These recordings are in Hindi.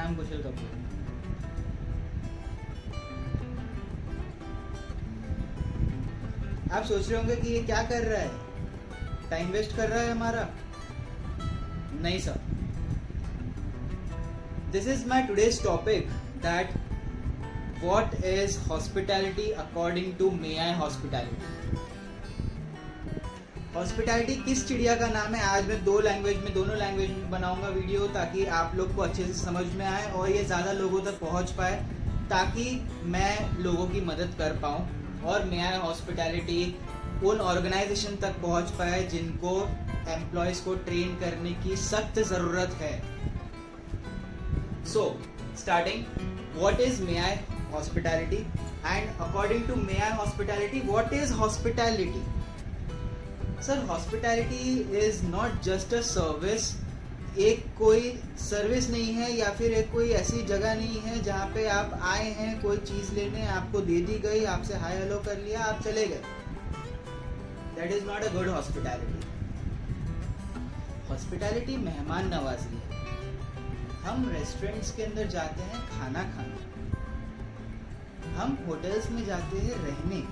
नाम कुशल कपूर। आप सोच रहे होंगे कि ये क्या कर रहा है, टाइम वेस्ट कर रहा है हमारा। नहीं sir, this is my today's topic that what is hospitality according to may I hospitality. Hospitality किस चिड़िया का नाम है, आज मैं दोनों लैंग्वेज में बनाऊंगा वीडियो, ताकि आप लोग को अच्छे से समझ में आए और ये ज़्यादा लोगों तक पहुंच पाए, ताकि मैं लोगों की मदद कर पाऊँ और मे आई हॉस्पिटैलिटी उन ऑर्गेनाइजेशन तक पहुंच पाए जिनको एम्प्लॉयज को ट्रेन करने की सख्त ज़रूरत है। So starting, what is may I hospitality and according to may I hospitality what is hospitality. Sir, hospitality is not just a service. एक कोई सर्विस नहीं है या फिर एक कोई ऐसी जगह नहीं है जहाँ पे आप आए हैं कोई चीज़ लेने, आपको दे दी गई, आपसे हाय हेलो कर लिया, आप चले गए। That is not a good hospitality. Hospitality मेहमान नवाजी है। हम रेस्टोरेंट्स के अंदर जाते हैं खाना खाने, हम होटल्स में जाते हैं रहने।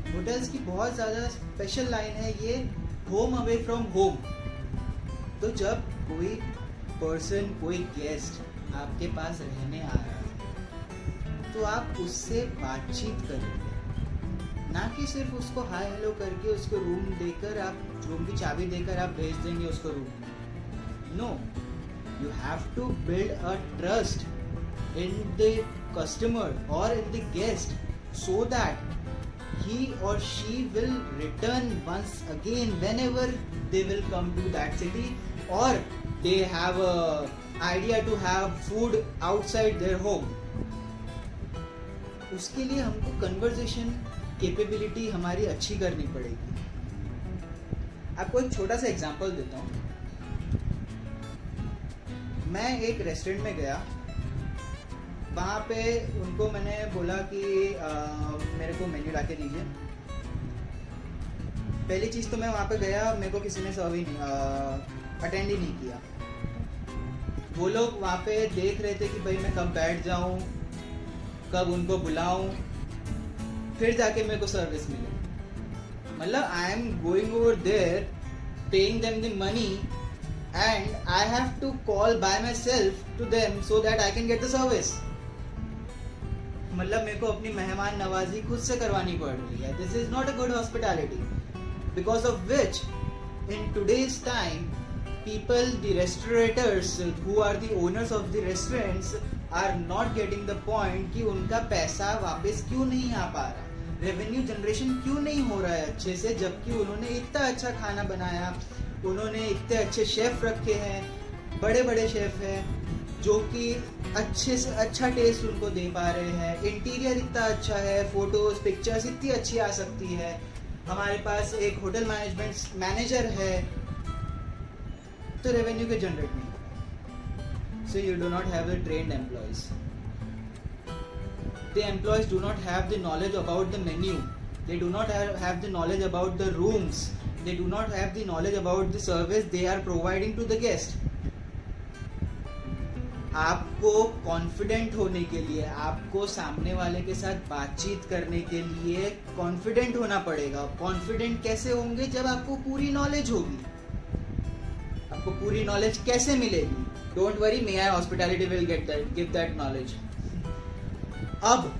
होटल्स की बहुत ज़्यादा स्पेशल लाइन है ये, होम अवे फ्रॉम होम। तो जब कोई पर्सन, कोई गेस्ट आपके पास रहने आ रहा है तो आप उससे बातचीत करेंगे, ना कि सिर्फ उसको हाय हेलो करके उसको रूम देकर, आप रूम की चाबी देकर आप भेज देंगे उसको रूम में। No, you have to build a trust in the customer और in the guest so that he or she will return once again whenever they will come to that city, or they have a idea to have food outside their home. उसके लिए हमको कन्वर्सेशन कैपेबिलिटी हमारी अच्छी करनी पड़ेगी। आपको एक छोटा सा एग्जांपल देता हूँ। मैं एक रेस्टोरेंट में गया, वहाँ पे उनको मैंने बोला कि मेरे को मेन्यू ला के दीजिए। पहली चीज़ तो मैं वहाँ पे गया, मेरे को किसी ने सर्व ही नहीं, अटेंड ही नहीं किया। वो लोग वहाँ पे देख रहे थे कि भाई मैं कब बैठ जाऊँ, कब उनको बुलाऊँ, फिर जाके मेरे को सर्विस मिले। मतलब I am going over there, paying them the money and I have to call by myself to them so that I can get the service. मतलब मेरे को अपनी मेहमान नवाजी खुद से करवानी पड़ रही है। This is not a good hospitality, because of which in today's time people, the restaurateurs who are the owners of the restaurants are not getting the point कि उनका पैसा वापस क्यों नहीं आ पा रहा, रेवेन्यू जनरेशन क्यों नहीं हो रहा है अच्छे से, जबकि उन्होंने इतना अच्छा खाना बनाया, उन्होंने इतने अच्छे शेफ रखे हैं, बड़े बड़े शेफ हैं जो कि अच्छे से अच्छा टेस्ट उनको दे पा रहे हैं, इंटीरियर इतना अच्छा है, फोटोज पिक्चर्स इतनी अच्छी आ सकती है, हमारे पास एक होटल मैनेजमेंट मैनेजर है, तो रेवेन्यू के जनरेट नहीं। So you do not have the trained employees, the employees do not have the knowledge about the menu, they do not have the knowledge about the rooms, they do not have the knowledge about the service they are providing to the guest. आपको कॉन्फिडेंट होने के लिए, आपको सामने वाले के साथ बातचीत करने के लिए कॉन्फिडेंट होना पड़ेगा। कॉन्फिडेंट कैसे होंगे? जब आपको पूरी नॉलेज होगी। आपको पूरी नॉलेज कैसे मिलेगी? Don't worry, may I Hospitality will give that knowledge. अब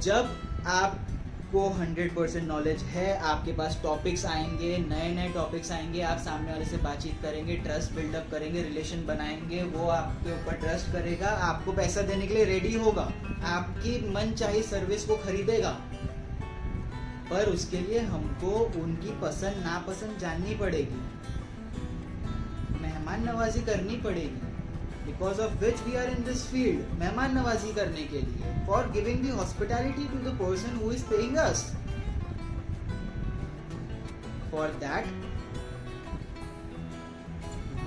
जब आपको 100% नॉलेज है, आपके पास टॉपिक्स आएंगे, नए नए टॉपिक्स आएंगे, आप सामने वाले से बातचीत करेंगे, ट्रस्ट बिल्डअप करेंगे, रिलेशन बनाएंगे, वो आपके ऊपर ट्रस्ट करेगा, आपको पैसा देने के लिए रेडी होगा, आपकी मनचाही सर्विस को खरीदेगा। पर उसके लिए हमको उनकी पसंद नापसंद जाननी पड़ेगी, मेहमान नवाजी करनी पड़ेगी, because of which we are in this field, मेहमान नवाजी करने के लिए, for giving the hospitality to the person who is paying us. For that,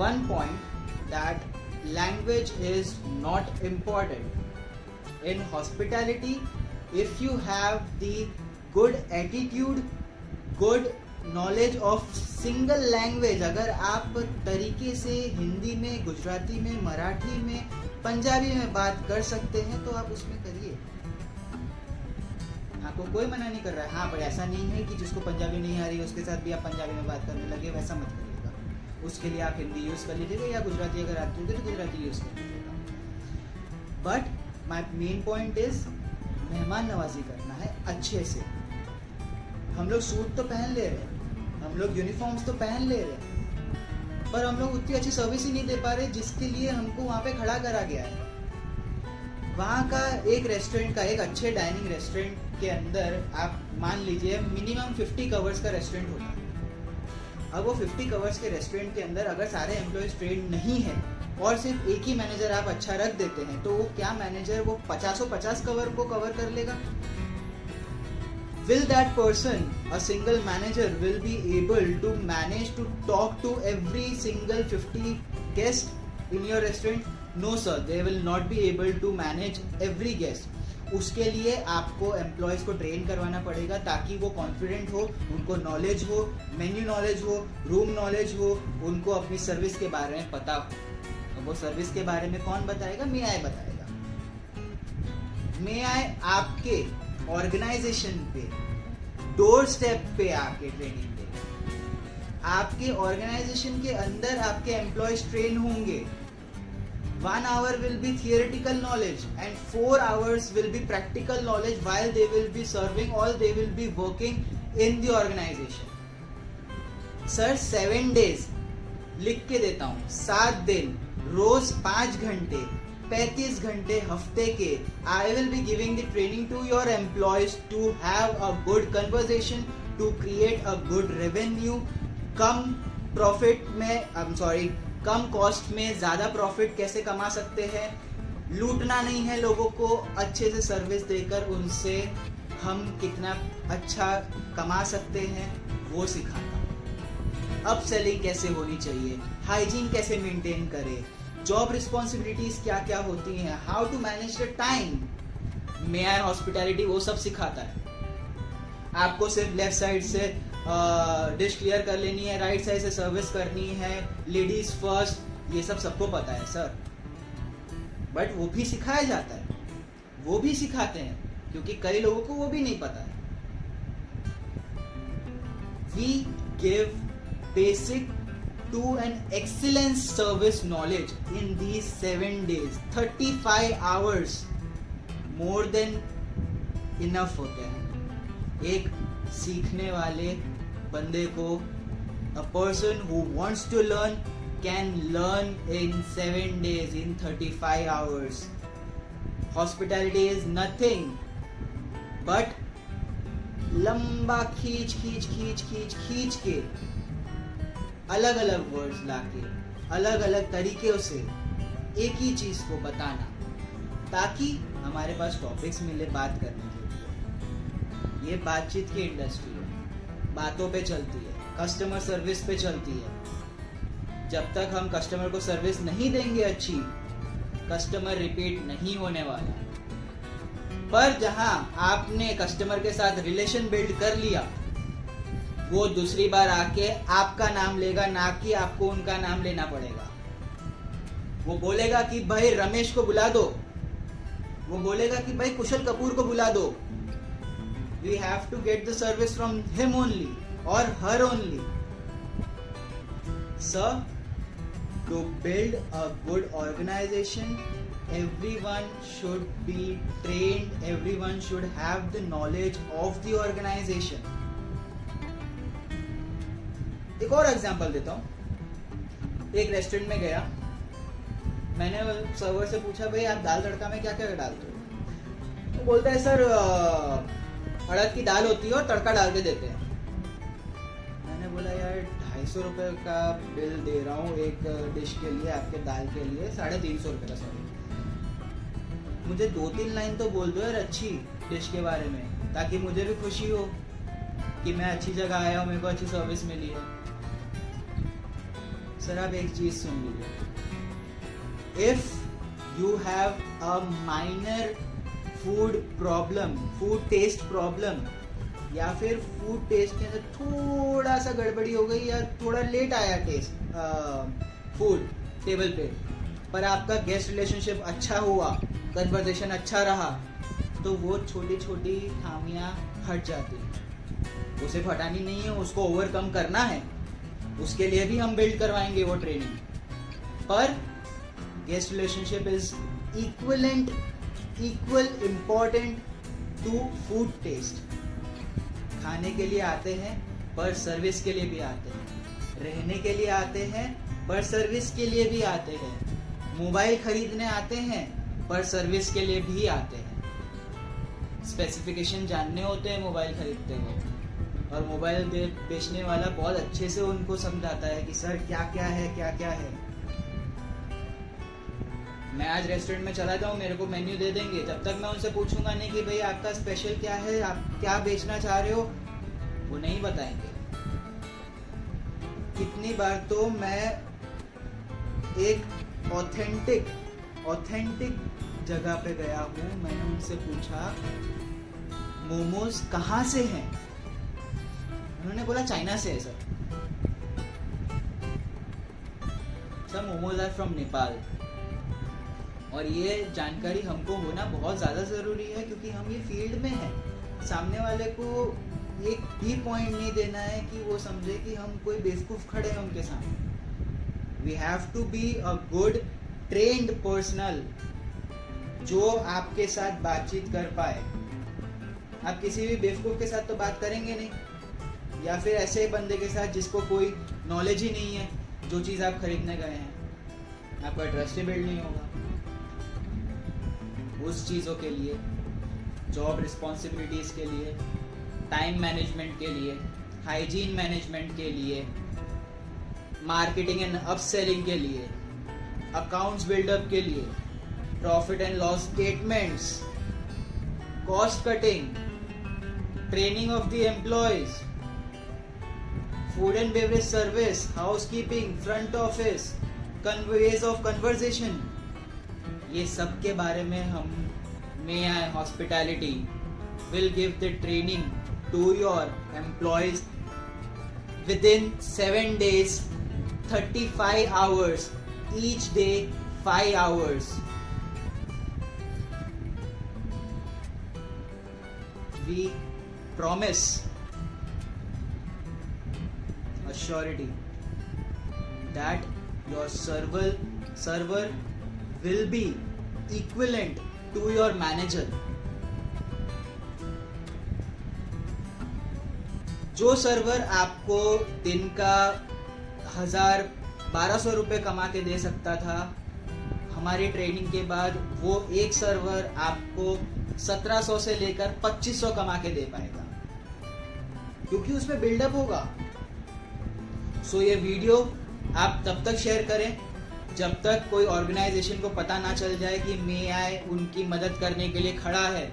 one point that language is not important. In hospitality, if you have the good attitude, good knowledge of single language, अगर आप तरीके से हिंदी में, गुजराती में, मराठी में, पंजाबी में बात कर सकते हैं तो आप उसमें करिए, आपको कोई मना नहीं कर रहा है। हाँ, पर ऐसा नहीं है कि जिसको पंजाबी नहीं आ रही है उसके साथ भी आप पंजाबी में बात करने लगे, वैसा मत करिएगा। उसके लिए आप हिंदी यूज़ कर लीजिएगा, या गुजराती अगर आती होगी तो गुजराती यूज़ कर लीजिएगा। But my main point is मेहमान नवाजी करना है अच्छे से। हम लोग सूट तो पहन ले रहे हैं, हम लोग यूनिफॉर्म्स तो पहन ले रहे हैं, पर हम लोग उतनी अच्छी सर्विस ही नहीं दे पा रहे जिसके लिए हमको वहाँ पे खड़ा करा गया है। वहाँ का एक रेस्टोरेंट का, एक अच्छे डाइनिंग रेस्टोरेंट के अंदर आप मान लीजिए मिनिमम 50 कवर्स का रेस्टोरेंट होता है। अब वो 50 कवर्स के रेस्टोरेंट के अंदर अगर सारे एम्प्लॉयज ट्रेंड नहीं है और सिर्फ एक ही मैनेजर आप अच्छा रख देते हैं, तो वो क्या मैनेजर वो 50 कवर को कवर कर लेगा? Will that person, a single manager, will be able to manage to talk to every single 50 guest in your restaurant? No sir, they will not be able to manage every guest. उसके लिए आपको एम्प्लॉयज को ट्रेन करवाना पड़ेगा ताकि वो कॉन्फिडेंट हो, उनको नॉलेज हो, मेन्यू नॉलेज हो, रूम नॉलेज हो, उनको अपनी सर्विस के बारे में पता हो। अब वो सर्विस के बारे में कौन बताएगा? मे आई बताएगा। मे आई आपके ऑर्गेनाइजेशन पे डोर स्टेप पे आके ट्रेनिंग देगा। आपके ऑर्गेनाइजेशन के अंदर आपके एम्प्लॉयज ट्रेन होंगे। 1 hour will be theoretical knowledge and 4 hours will be practical knowledge while they will be serving or they will be working in the organization. Sir, 7 days लिख के देता हूँ, 7 दिन, रोज 5 घंटे, 35 घंटे हफ्ते के, I will be giving the training to your employees to have a good conversation, to create a good revenue, come cost में ज़्यादा प्रॉफिट कैसे कमा सकते हैं। लूटना नहीं है लोगों को, अच्छे से सर्विस देकर उनसे हम कितना अच्छा कमा सकते हैं वो सिखाता। अप सेलिंग कैसे होनी चाहिए, हाइजीन कैसे मेंटेन करें, जॉब रिस्पॉन्सिबिलिटीज क्या क्या होती हैं, how to manage the time, may I hospitality, वो सब सिखाता है। आपको सिर्फ लेफ्ट साइड से डिश क्लियर कर लेनी है, राइट साइड से सर्विस करनी है, लेडीज फर्स्ट, ये सब सबको पता है सर। बट वो भी सिखाया जाता है, वो भी सिखाते हैं, क्योंकि कई लोगों को वो भी नहीं पता है। We give basic to an excellence service knowledge in these 7 days, 35 hours more than enough होते हैं एक सीखने वाले बंदे को। A person who wants to learn can learn in 7 days, in 35 hours. Hospitality is nothing but लंबा खींच के अलग अलग वर्ड्स लाके अलग अलग तरीके से एक ही चीज को बताना, ताकि हमारे पास टॉपिक्स मिले बात करने के लिए। ये बातचीत की इंडस्ट्री है, बातों पे चलती है, कस्टमर सर्विस पे चलती है। जब तक हम कस्टमर को सर्विस नहीं देंगे अच्छी, कस्टमर रिपीट नहीं होने वाला। पर जहां आपने कस्टमर के साथ रिलेशन बिल्ड कर लिया, वो दूसरी बार आके आपका नाम लेगा, ना कि आपको उनका नाम लेना पड़ेगा। वो बोलेगा कि भाई रमेश को बुला दो, वो बोलेगा कि भाई कुशल कपूर को बुला दो। We have to get the service from him only or her only. Sir, to build a good organization, everyone should be trained, everyone should have the knowledge of the organization. एक और एग्जांपल देता हूँ। एक रेस्टोरेंट में गया, मैंने सर्वर से पूछा भाई आप दाल तड़का में क्या क्या डालते हो? तो बोलता है सर अड़द की दाल होती है और तड़का डाल के देते हैं। मैंने बोला यार 250 रुपये का बिल दे रहा हूँ एक डिश के लिए, आपके दाल के लिए 350 रुपये का। सॉरी, मुझे 2-3 लाइन तो बोल दो यार अच्छी डिश के बारे में, ताकि मुझे भी खुशी हो कि मैं अच्छी जगह आया हूँ, मेरे को अच्छी सर्विस मिली है। सर आप एक चीज सुन लीजिए, if you have a minor food problem, food taste problem, या फिर फूड टेस्ट के अंदर थोड़ा सा गड़बड़ी हो गई या थोड़ा लेट आया टेस्ट फूड टेबल पे, पर आपका गेस्ट रिलेशनशिप अच्छा हुआ, कन्वर्सेशन अच्छा रहा, तो वो छोटी छोटी खामियां हट जाती हैं। वो सिर्फ हटानी नहीं है, उसको ओवरकम करना है, उसके लिए भी हम बिल्ड करवाएंगे वो ट्रेनिंग। पर guest relationship is equal important to food taste. खाने के लिए आते हैं पर सर्विस के लिए भी आते हैं, रहने के लिए आते हैं पर सर्विस के लिए भी आते हैं, मोबाइल खरीदने आते हैं पर सर्विस के लिए भी आते हैं। स्पेसिफिकेशन जानने होते हैं मोबाइल खरीदते वक्त, और मोबाइल बेचने वाला बहुत अच्छे से उनको समझाता है कि सर क्या क्या है, क्या क्या है। मैं आज रेस्टोरेंट में चला जाऊँ, मेरे को मेन्यू दे देंगे, जब तक मैं उनसे पूछूंगा नहीं कि भाई आपका स्पेशल क्या है, आप क्या बेचना चाह रहे हो, वो नहीं बताएंगे। कितनी बार तो मैं एक ऑथेंटिक जगह पे गया हूँ, मैंने उनसे पूछा मोमोज कहाँ से हैं, उन्होंने बोला चाइना से है sir momos are from Nepal. और ये जानकारी हमको होना बहुत ज़्यादा ज़रूरी है, क्योंकि हम ये फील्ड में हैं। सामने वाले को एक भी पॉइंट नहीं देना है कि वो समझे कि हम कोई बेवकूफ़ खड़े हैं उनके सामने। We have to be a good trained personal जो आपके साथ बातचीत कर पाए। आप किसी भी बेवकूफ़ के साथ तो बात करेंगे नहीं, या फिर ऐसे बंदे के साथ जिसको कोई नॉलेज ही नहीं है जो चीज़ आप खरीदने गए हैं, आपका ट्रस्ट ही बिल्ड नहीं होगा। उस चीज़ों के लिए, जॉब रिस्पॉन्सिबिलिटीज़ के लिए, टाइम मैनेजमेंट के लिए, हाइजीन मैनेजमेंट के लिए, मार्केटिंग एंड अपसेलिंग के लिए, अकाउंट्स बिल्डअप के लिए, profit and loss statements, cost cutting, training of the employees, food and beverage service, housekeeping, front office, ways of conversation, ये सब के बारे में हम May I Hospitality will give the training to your employees within 7 days, 35 hours, each day 5 hours. We promise a surety that your server will be equivalent to your manager. जो सर्वर आपको दिन का 1,000-1,200 रुपये कमा के दे सकता था, हमारी ट्रेनिंग के बाद वो एक सर्वर आपको 1,700 से लेकर 2,500 कमा के दे पाएगा, क्योंकि उसमें बिल्डअप होगा। सो ये वीडियो आप तब तक शेयर करें जब तक कोई ऑर्गेनाइजेशन को पता ना चल जाए कि मे आई उनकी मदद करने के लिए खड़ा है।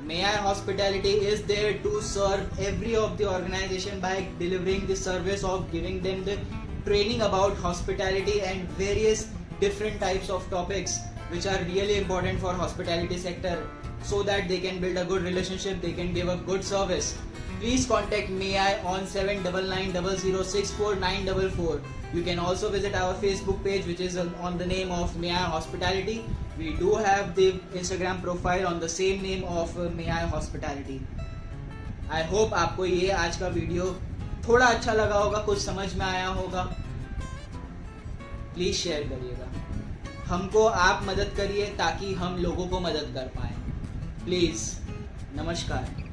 May I Hospitality is there to serve every of the organization by delivering the service of giving them the training about hospitality and various different types of topics which are really important for hospitality sector, so that they can build a good relationship, they can give a good service. Please contact May I on 7999006494. You can also visit our Facebook page, which is on the name of May I Hospitality. We do have the Instagram profile on the same name of May I Hospitality. I hope आपको ये आज का वीडियो थोड़ा अच्छा लगा होगा, कुछ समझ में आया होगा। प्लीज शेयर करिएगा, हमको आप मदद करिए ताकि हम लोगों को मदद कर पाएं। प्लीज, नमस्कार।